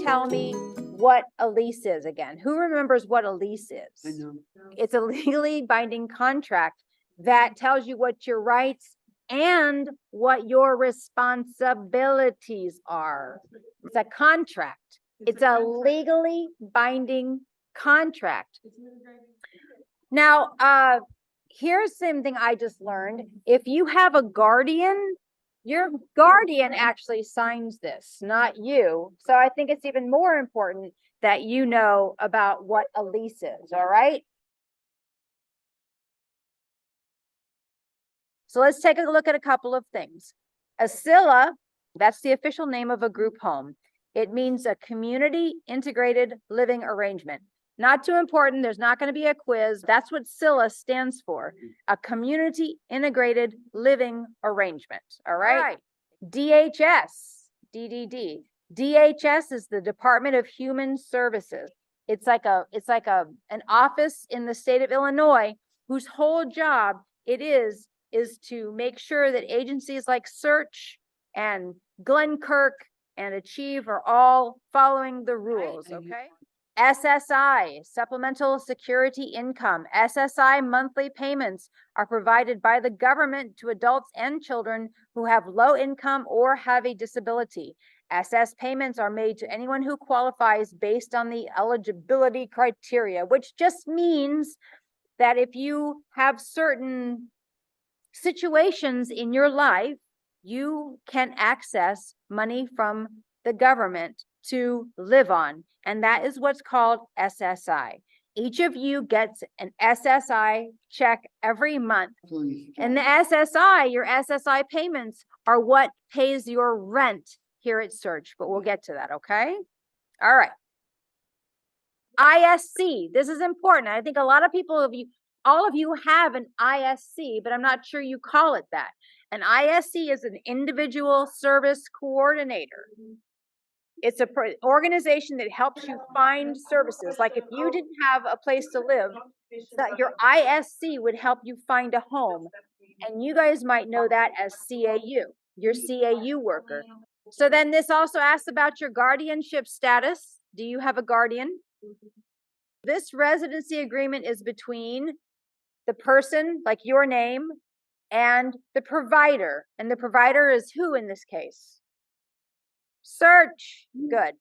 tell me what a lease is again? Who remembers what a lease is? I know. It's a legally binding contract that tells you what your rights and what your responsibilities are. It's a contract. It's a legally binding contract. Now, here's something I just learned. If you have a guardian, your guardian actually signs this, not you. So I think it's even more important that you know about what a lease is, all right? So let's take a look at a couple of things. ASILA, that's the official name of a group home. It means a community integrated living arrangement. Not too important. There's not going to be a quiz. That's what SILA stands for, a community integrated living arrangement. All right. DHS, DDD. DHS is the Department of Human Services. It's like an office in the state of Illinois whose whole job it is to make sure that agencies like Search and Glenkirk and Achieve are all following the rules, okay? SSI, Supplemental Security Income. SSI monthly payments are provided by the government to adults and children who have low income or have a disability. SS payments are made to anyone who qualifies based on the eligibility criteria, which just means that if you have certain situations in your life, you can access money from the government to live on. And that is what's called SSI. Each of you gets an SSI check every month. And the SSI, your SSI payments are what pays your rent here at Search, but we'll get to that, okay? All right. ISC, this is important. I think a lot of people of you, all of you have an ISC, but I'm not sure you call it that. An ISC is an individual service coordinator. It's an organization that helps you find services. Like if you didn't have a place to live, your ISC would help you find a home. And you guys might know that as CAU, your CAU worker. So then this also asks about your guardianship status. Do you have a guardian? This residency agreement is between the person, like your name, and the provider. And the provider is who in this case? Search. Good.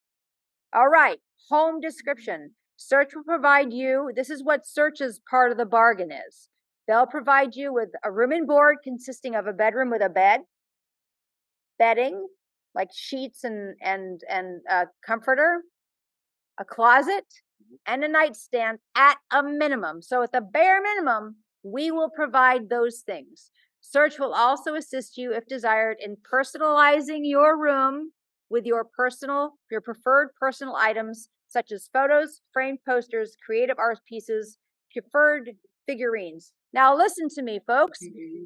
All right. Home description. Search will provide you, this is what Search's part of the bargain is. They'll provide you with a room and board consisting of a bedroom with a bed, bedding, like sheets and a comforter, a closet, and a nightstand at a minimum. So at the bare minimum, we will provide those things. Search will also assist you, if desired, in personalizing your room with your preferred personal items, such as photos, framed posters, creative art pieces, preferred figurines. Now listen to me, folks.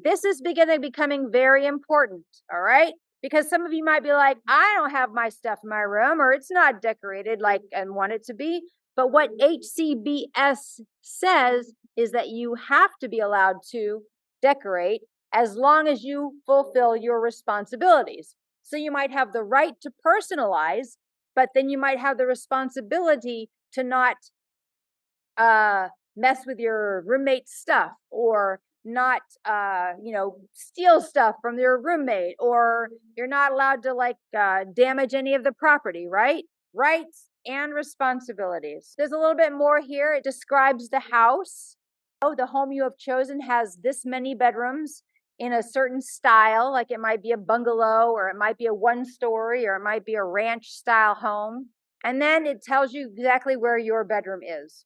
This is becoming very important, all right? Because some of you might be like, I don't have my stuff in my room, or it's not decorated like and want it to be. But what HCBS says is that you have to be allowed to decorate as long as you fulfill your responsibilities. So you might have the right to personalize, but then you might have the responsibility to not mess with your roommate's stuff, or not, steal stuff from your roommate, or you're not allowed to damage any of the property, right? Rights and responsibilities. There's a little bit more here. It describes the house. Oh, the home you have chosen has this many bedrooms in a certain style, like it might be a bungalow, or it might be a one-story, or it might be a ranch style home. And then it tells you exactly where your bedroom is.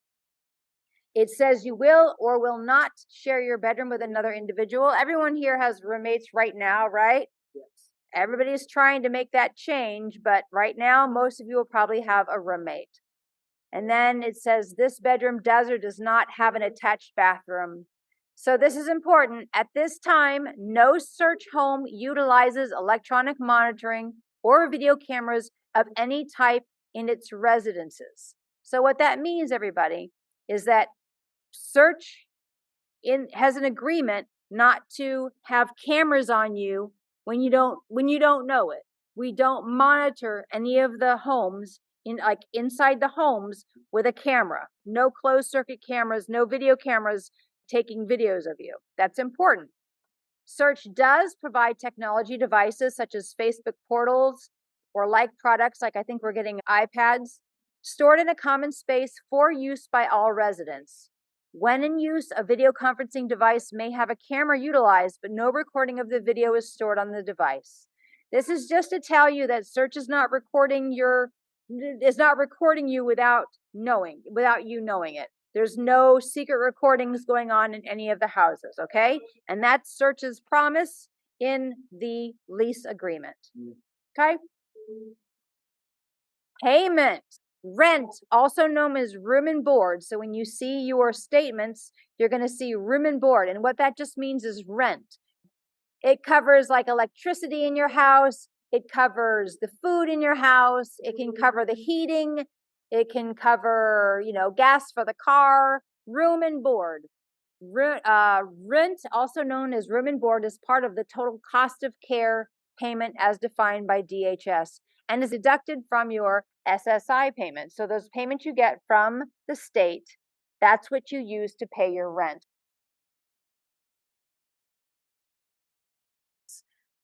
It says you will or will not share your bedroom with another individual. Everyone here has roommates right now, right? Yes. Everybody's trying to make that change, but right now, most of you will probably have a roommate. And then it says this bedroom does or does not have an attached bathroom. So this is important. At this time, no Search home utilizes electronic monitoring or video cameras of any type in its residences. So what that means, everybody, is that Search has an agreement not to have cameras on you when you don't know it. We don't monitor any of the homes inside the homes with a camera. No closed circuit cameras, no video cameras taking videos of you. That's important. Search does provide technology devices such as Facebook portals or like products, like I think we're getting iPads, stored in a common space for use by all residents. When in use, a video conferencing device may have a camera utilized, but no recording of the video is stored on the device. This is just to tell you that Search is not recording you without you knowing it. There's no secret recordings going on in any of the houses, okay? And that's Search's promise in the lease agreement, okay? Payment. Rent, also known as room and board. So when you see your statements, you're going to see room and board. And what that just means is rent. It covers like electricity in your house. It covers the food in your house. It can cover the heating. It can cover, gas for the car, room and board. Rent, also known as room and board, is part of the total cost of care payment as defined by DHS and is deducted from your SSI payment. So those payments you get from the state, that's what you use to pay your rent.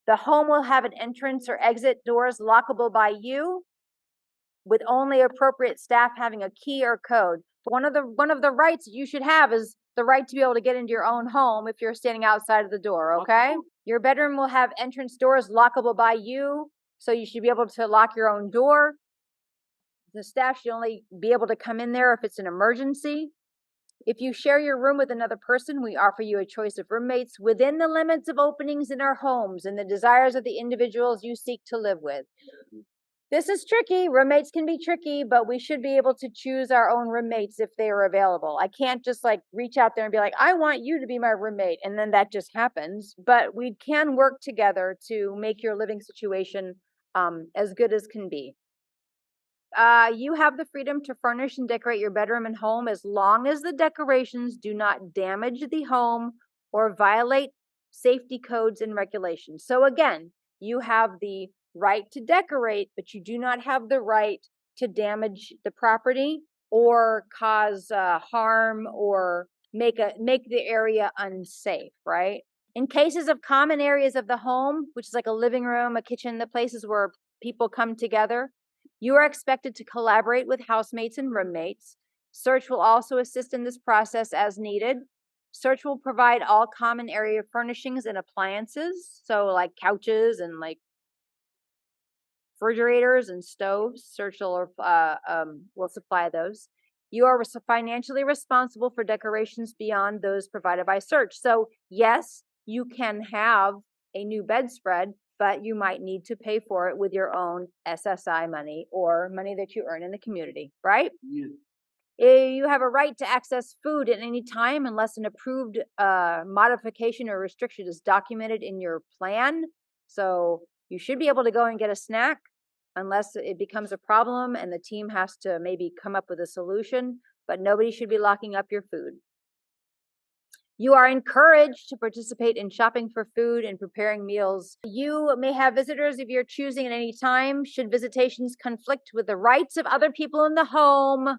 The home will have an entrance or exit doors lockable by you, with only appropriate staff having a key or code. One of the rights you should have is the right to be able to get into your own home if you're standing outside of the door, okay? Your bedroom will have entrance doors lockable by you, so you should be able to lock your own door. The staff should only be able to come in there if it's an emergency. If you share your room with another person, we offer you a choice of roommates within the limits of openings in our homes and the desires of the individuals you seek to live with. This is tricky. Roommates can be tricky, but we should be able to choose our own roommates if they are available. I can't just reach out there and be like, I want you to be my roommate. And then that just happens. But we can work together to make your living situation as good as can be. You have the freedom to furnish and decorate your bedroom and home as long as the decorations do not damage the home or violate safety codes and regulations. So again, you have the right to decorate, but you do not have the right to damage the property or cause harm or make the area unsafe, right? In cases of common areas of the home, which is like a living room, a kitchen, the places where people come together, you are expected to collaborate with housemates and roommates. Search will also assist in this process as needed. Search will provide all common area furnishings and appliances, so like couches and like refrigerators and stoves. Search will supply those. You are financially responsible for decorations beyond those provided by Search. So yes, you can have a new bedspread, but you might need to pay for it with your own SSI money or money that you earn in the community, right? Yeah. You have a right to access food at any time unless an approved modification or restriction is documented in your plan. So you should be able to go and get a snack unless it becomes a problem and the team has to maybe come up with a solution, but nobody should be locking up your food. You are encouraged to participate in shopping for food and preparing meals. You may have visitors of your choosing at any time. Should visitations conflict with the rights of other people in the home,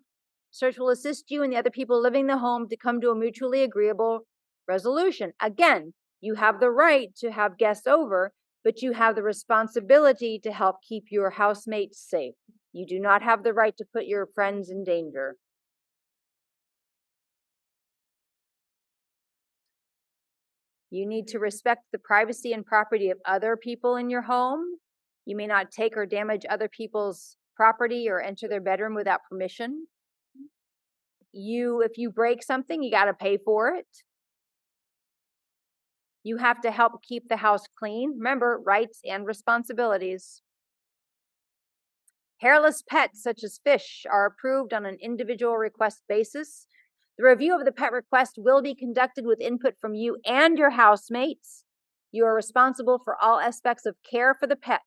Search will assist you and the other people living in the home to come to a mutually agreeable resolution. Again, you have the right to have guests over, but you have the responsibility to help keep your housemates safe. You do not have the right to put your friends in danger. You need to respect the privacy and property of other people in your home. You may not take or damage other people's property or enter their bedroom without permission. If you break something, you got to pay for it. You have to help keep the house clean. Remember, rights and responsibilities. Hairless pets, such as fish, are approved on an individual request basis. The review of the pet request will be conducted with input from you and your housemates. You are responsible for all aspects of care for the pet.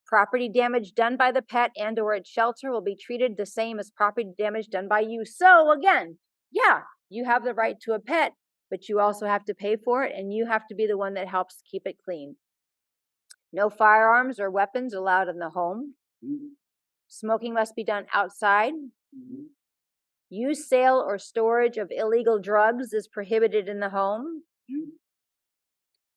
Property damage done by the pet and or its shelter will be treated the same as property damage done by you. So again, yeah, you have the right to a pet, but you also have to pay for it and you have to be the one that helps keep it clean. No firearms or weapons allowed in the home. Smoking must be done outside. Use, sale, or storage of illegal drugs is prohibited in the home.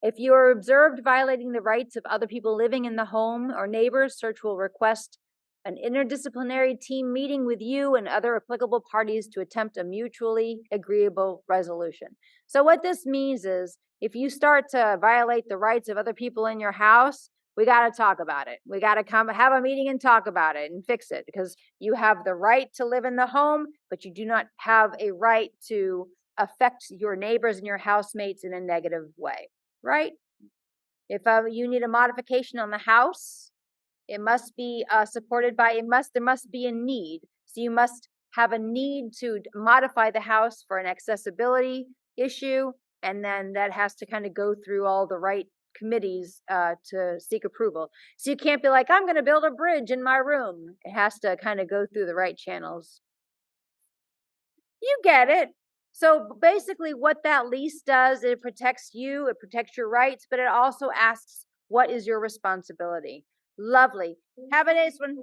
If you are observed violating the rights of other people living in the home or neighbors, search will request an interdisciplinary team meeting with you and other applicable parties to attempt a mutually agreeable resolution. So what this means is if you start to violate the rights of other people in your house, we got to talk about it. We got to come have a meeting and talk about it and fix it, because you have the right to live in the home, but you do not have a right to affect your neighbors and your housemates in a negative way, right? If you need a modification on the house, it must be supported by, there must be a need. So you must have a need to modify the house for an accessibility issue. And then that has to kind of go through all the right committees to seek approval. So you can't be like, I'm going to build a bridge in my room. It has to kind of go through the right channels. You get it. So basically what that lease does, it protects you, it protects your rights, but it also asks, what is your responsibility? Lovely. Have a nice one.